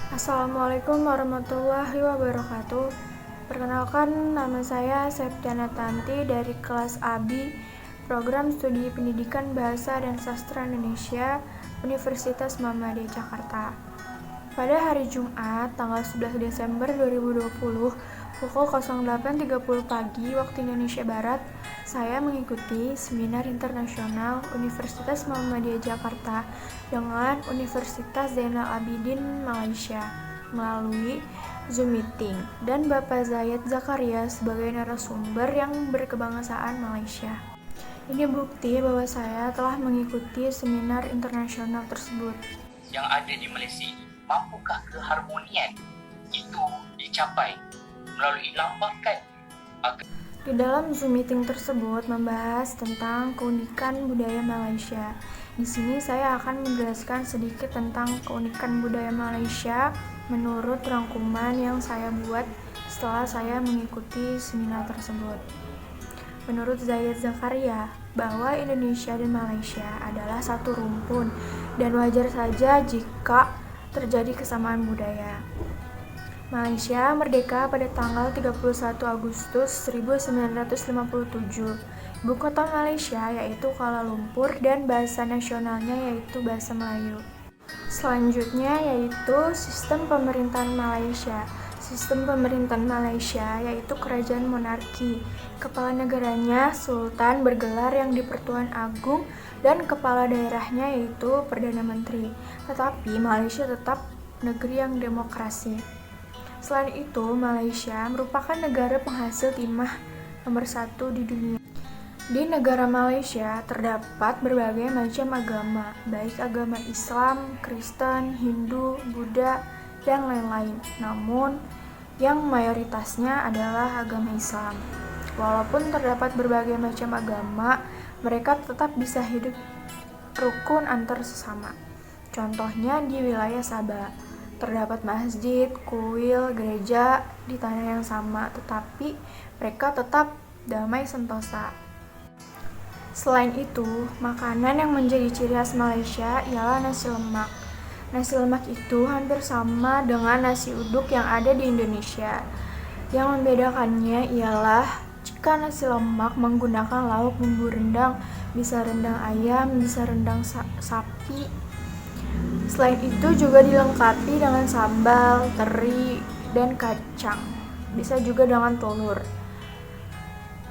Assalamualaikum warahmatullahi wabarakatuh. Perkenalkan, nama saya Septiana Tanti dari kelas AB Program Studi Pendidikan Bahasa dan Sastra Indonesia Universitas Muhammadiyah Jakarta. Pada hari Jumat, tanggal 11 Desember 2020, pukul 08.30 pagi waktu Indonesia Barat, saya mengikuti seminar internasional Universitas Muhammadiyah Jakarta dengan Universitas Zainal Abidin Malaysia melalui Zoom meeting dan Bapak Zayed Zakaria sebagai narasumber yang berkebangsaan Malaysia. Ini bukti bahwa saya telah mengikuti seminar internasional tersebut. Yang ada di Malaysia ini, mampukah keharmonian itu dicapai melalui lambakan? Di dalam Zoom meeting tersebut membahas tentang keunikan budaya Malaysia. Di sini saya akan menjelaskan sedikit tentang keunikan budaya Malaysia menurut rangkuman yang saya buat setelah saya mengikuti seminar tersebut. Menurut Zayed Zakaria, bahwa Indonesia dan Malaysia adalah satu rumpun dan wajar saja jika terjadi kesamaan budaya. Malaysia merdeka pada tanggal 31 Agustus 1957. Ibu kota Malaysia yaitu Kuala Lumpur dan bahasa nasionalnya yaitu bahasa Melayu. Selanjutnya yaitu sistem pemerintahan Malaysia. Sistem pemerintahan Malaysia yaitu kerajaan monarki. Kepala negaranya Sultan bergelar yang di-Pertuan Agung dan kepala daerahnya yaitu Perdana Menteri. Tetapi Malaysia tetap negeri yang demokrasi. Selain itu, Malaysia merupakan negara penghasil timah nomor 1 di dunia. Di negara Malaysia terdapat berbagai macam agama, baik agama Islam, Kristen, Hindu, Buddha, dan lain-lain. Namun, yang mayoritasnya adalah agama Islam. Walaupun terdapat berbagai macam agama, mereka tetap bisa hidup rukun antar sesama. Contohnya di wilayah Sabah, terdapat masjid, kuil, gereja di tanah yang sama, tetapi mereka tetap damai sentosa. Selain itu, makanan yang menjadi ciri khas Malaysia ialah nasi lemak. Nasi lemak itu hampir sama dengan nasi uduk yang ada di Indonesia. Yang membedakannya ialah jika nasi lemak menggunakan lauk bumbu rendang, bisa rendang ayam, bisa rendang sapi. Selain itu juga dilengkapi dengan sambal, teri, dan kacang. Bisa juga dengan telur.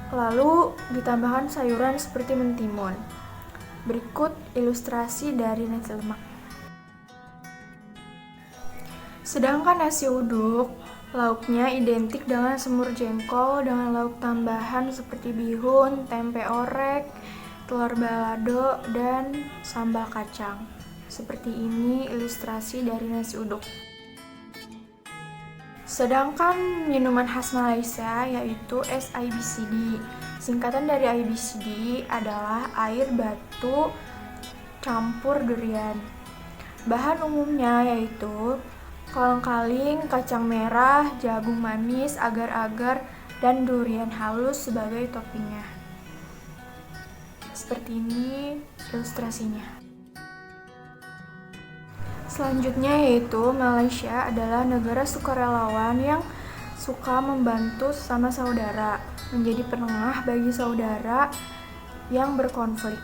Lalu ditambahkan sayuran seperti mentimun. Berikut ilustrasi dari nasi lemak. Sedangkan nasi uduk, lauknya identik dengan semur jengkol dengan lauk tambahan seperti bihun, tempe orek, telur balado, dan sambal kacang. Seperti ini ilustrasi dari nasi uduk. Sedangkan minuman khas Malaysia yaitu es IBCD. Singkatan dari IBCD adalah air batu campur durian. Bahan umumnya yaitu kolang-kaling, kacang merah, jagung manis, agar-agar, dan durian halus sebagai toppingnya. Seperti ini ilustrasinya. Selanjutnya yaitu Malaysia adalah negara sukarelawan yang suka membantu sesama saudara, menjadi penengah bagi saudara yang berkonflik.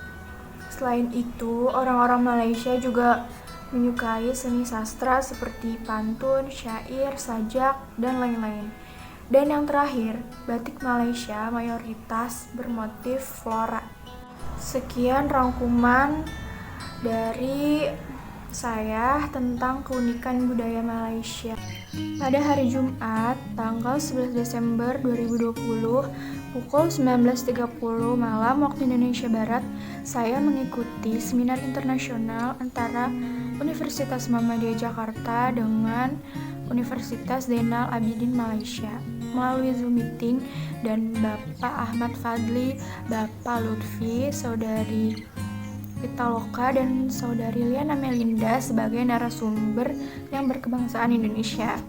Selain itu, orang-orang Malaysia juga menyukai seni sastra seperti pantun, syair, sajak, dan lain-lain. Dan yang terakhir, batik Malaysia mayoritas bermotif flora. Sekian rangkuman dari saya tentang keunikan budaya Malaysia. Pada hari Jumat, tanggal 11 Desember 2020, pukul 19.30 malam waktu Indonesia Barat, saya mengikuti seminar internasional antara Universitas Muhammadiyah Jakarta dengan Universitas Zainal Abidin Malaysia melalui Zoom meeting dan Bapak Ahmad Fadli, Bapak Lutfi, Saudari Pitaloka, dan Saudari Liana Melinda sebagai narasumber yang berkebangsaan Indonesia.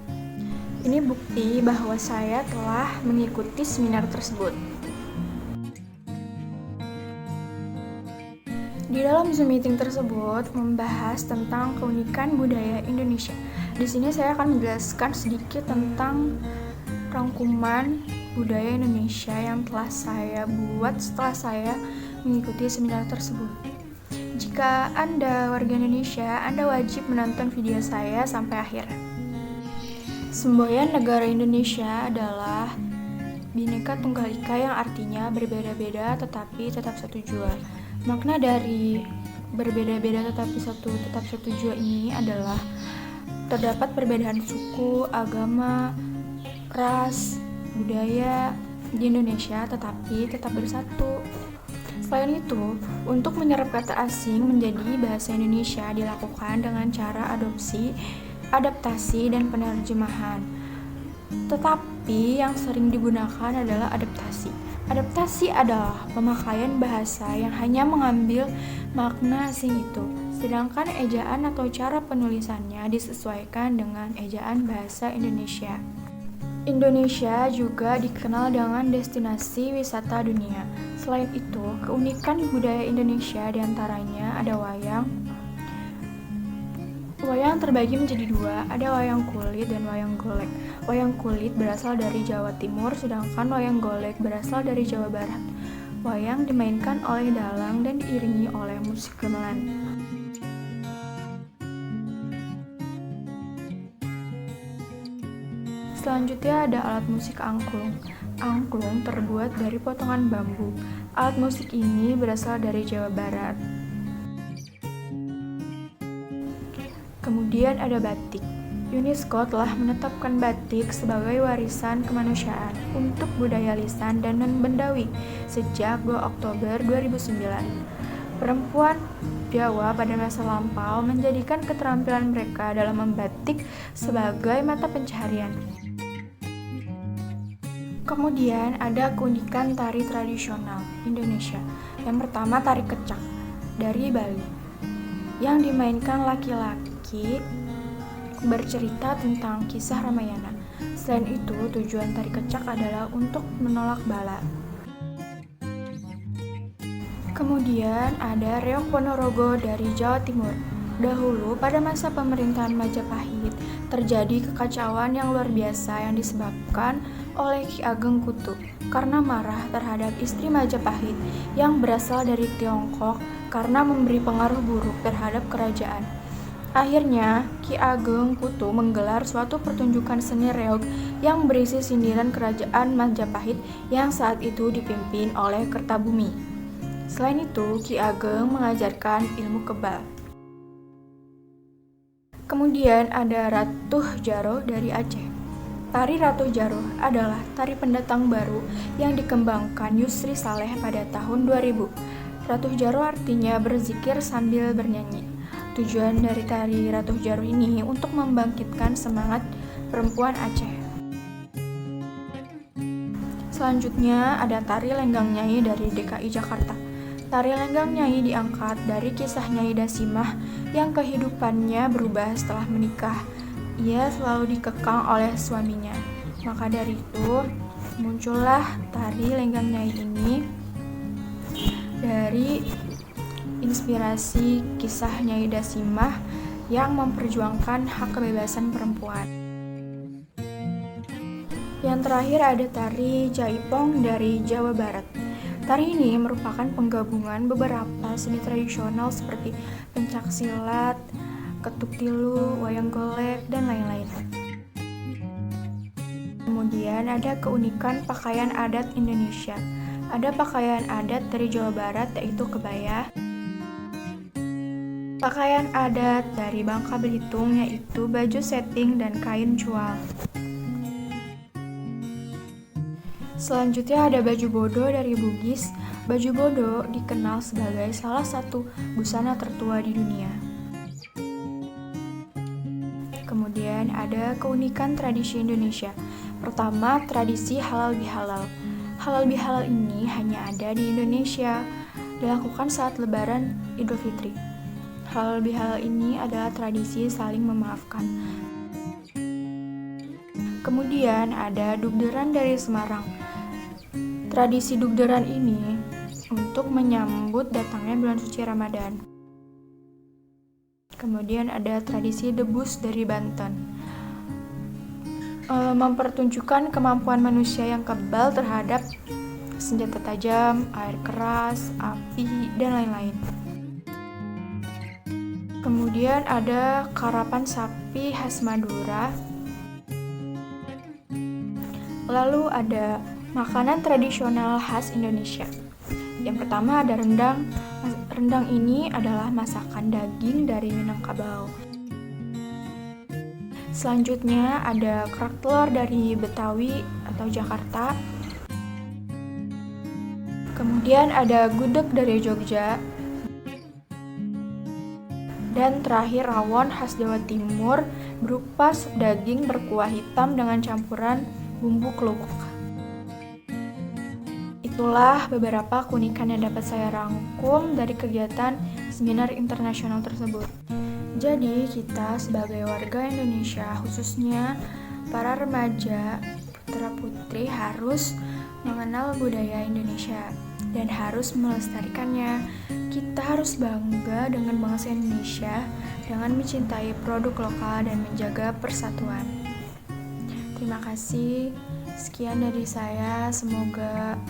Ini bukti bahwa saya telah mengikuti seminar tersebut. Di dalam Zoom meeting tersebut membahas tentang keunikan budaya Indonesia. Di sini saya akan menjelaskan sedikit tentang rangkuman budaya Indonesia yang telah saya buat setelah saya mengikuti seminar tersebut. Jika Anda warga Indonesia, Anda wajib menonton video saya sampai akhir. Semboyan negara Indonesia adalah Bhinneka Tunggal Ika yang artinya berbeda-beda tetapi tetap satu jua. Makna dari berbeda-beda tetapi tetap satu jua ini adalah terdapat perbedaan suku, agama, ras, budaya di Indonesia tetapi tetap bersatu. Selain itu, untuk menyerap kata asing menjadi bahasa Indonesia dilakukan dengan cara adaptasi, dan penerjemahan. Tetapi yang sering digunakan adalah adaptasi. Adaptasi adalah pemakaian bahasa yang hanya mengambil makna asing itu, sedangkan ejaan atau cara penulisannya disesuaikan dengan ejaan bahasa Indonesia. Indonesia juga dikenal dengan destinasi wisata dunia. Selain itu, keunikan budaya Indonesia diantaranya ada wayang. Wayang terbagi menjadi dua, ada wayang kulit dan wayang golek. Wayang kulit berasal dari Jawa Timur, sedangkan wayang golek berasal dari Jawa Barat. Wayang dimainkan oleh dalang dan diiringi oleh musik gamelan. Selanjutnya ada alat musik angklung. Angklung terbuat dari potongan bambu. Alat musik ini berasal dari Jawa Barat. Kemudian ada batik. UNESCO telah menetapkan batik sebagai warisan kemanusiaan untuk budaya lisan dan non-bendawi sejak 2 Oktober 2009. Perempuan Jawa pada masa lampau menjadikan keterampilan mereka dalam membatik sebagai mata pencaharian. Kemudian ada keunikan tari tradisional Indonesia. Yang pertama tari kecak dari Bali yang dimainkan laki-laki bercerita tentang kisah Ramayana. Selain itu, tujuan tari kecak adalah untuk menolak bala. Kemudian ada Reog Ponorogo dari Jawa Timur. Dahulu pada masa pemerintahan Majapahit terjadi kekacauan yang luar biasa yang disebabkan oleh Ki Ageng Kutu karena marah terhadap istri Majapahit yang berasal dari Tiongkok karena memberi pengaruh buruk terhadap kerajaan. Akhirnya, Ki Ageng Kutu menggelar suatu pertunjukan seni reog yang berisi sindiran kerajaan Majapahit yang saat itu dipimpin oleh Kertabumi. Selain itu, Ki Ageng mengajarkan ilmu kebal. Kemudian ada Ratuh Jaro dari Aceh. Tari Ratuh Jaro adalah tari pendatang baru yang dikembangkan Yusri Saleh pada tahun 2000. Ratuh Jaro artinya berzikir sambil bernyanyi. Tujuan dari tari Ratuh Jaro ini untuk membangkitkan semangat perempuan Aceh. Selanjutnya ada tari Lenggang Nyai dari DKI Jakarta. Tari Lenggang Nyai diangkat dari kisah Nyai Dasimah yang kehidupannya berubah setelah menikah. Ia selalu dikekang oleh suaminya. Maka dari itu, muncullah tari Lenggang Nyai ini dari inspirasi kisah Nyai Dasimah yang memperjuangkan hak kebebasan perempuan. Yang terakhir ada tari Jaipong dari Jawa Barat. Tari ini merupakan penggabungan beberapa seni tradisional seperti pencaksilat, ketuk tilu, wayang golek, dan lain-lain. Kemudian ada keunikan pakaian adat Indonesia. Ada pakaian adat dari Jawa Barat yaitu kebaya. Pakaian adat dari Bangka Belitung yaitu baju setting dan kain cual. Selanjutnya ada baju bodo dari Bugis. Baju bodo dikenal sebagai salah satu busana tertua di dunia. Kemudian ada keunikan tradisi Indonesia. Pertama, tradisi halal bihalal. Halal bihalal ini hanya ada di Indonesia, dilakukan saat Lebaran Idul Fitri. Halal bihalal ini adalah tradisi saling memaafkan. Kemudian ada dugderan dari Semarang. Tradisi dugderan ini untuk untuk menyambut datangnya bulan suci Ramadan. Kemudian ada tradisi debus dari Banten, mempertunjukkan kemampuan manusia yang kebal terhadap senjata tajam, air keras, api, dan lain-lain. Kemudian ada karapan sapi khas Madura. Lalu ada makanan tradisional khas Indonesia. Yang pertama ada rendang. Rendang ini adalah masakan daging dari Minangkabau. Selanjutnya ada kerak telur dari Betawi atau Jakarta. Kemudian ada gudeg dari Jogja. Dan terakhir rawon khas Jawa Timur berupa sup daging berkuah hitam dengan campuran bumbu kelupuk. Itulah beberapa keunikan yang dapat saya rangkum dari kegiatan seminar internasional tersebut. Jadi kita sebagai warga Indonesia, khususnya para remaja, putra-putri harus mengenal budaya Indonesia dan harus melestarikannya. Kita harus bangga dengan bangsa Indonesia dengan mencintai produk lokal dan menjaga persatuan. Terima kasih. Sekian dari saya. Semoga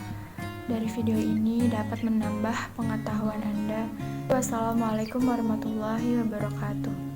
dari video ini dapat menambah pengetahuan Anda. Wassalamualaikum warahmatullahi wabarakatuh.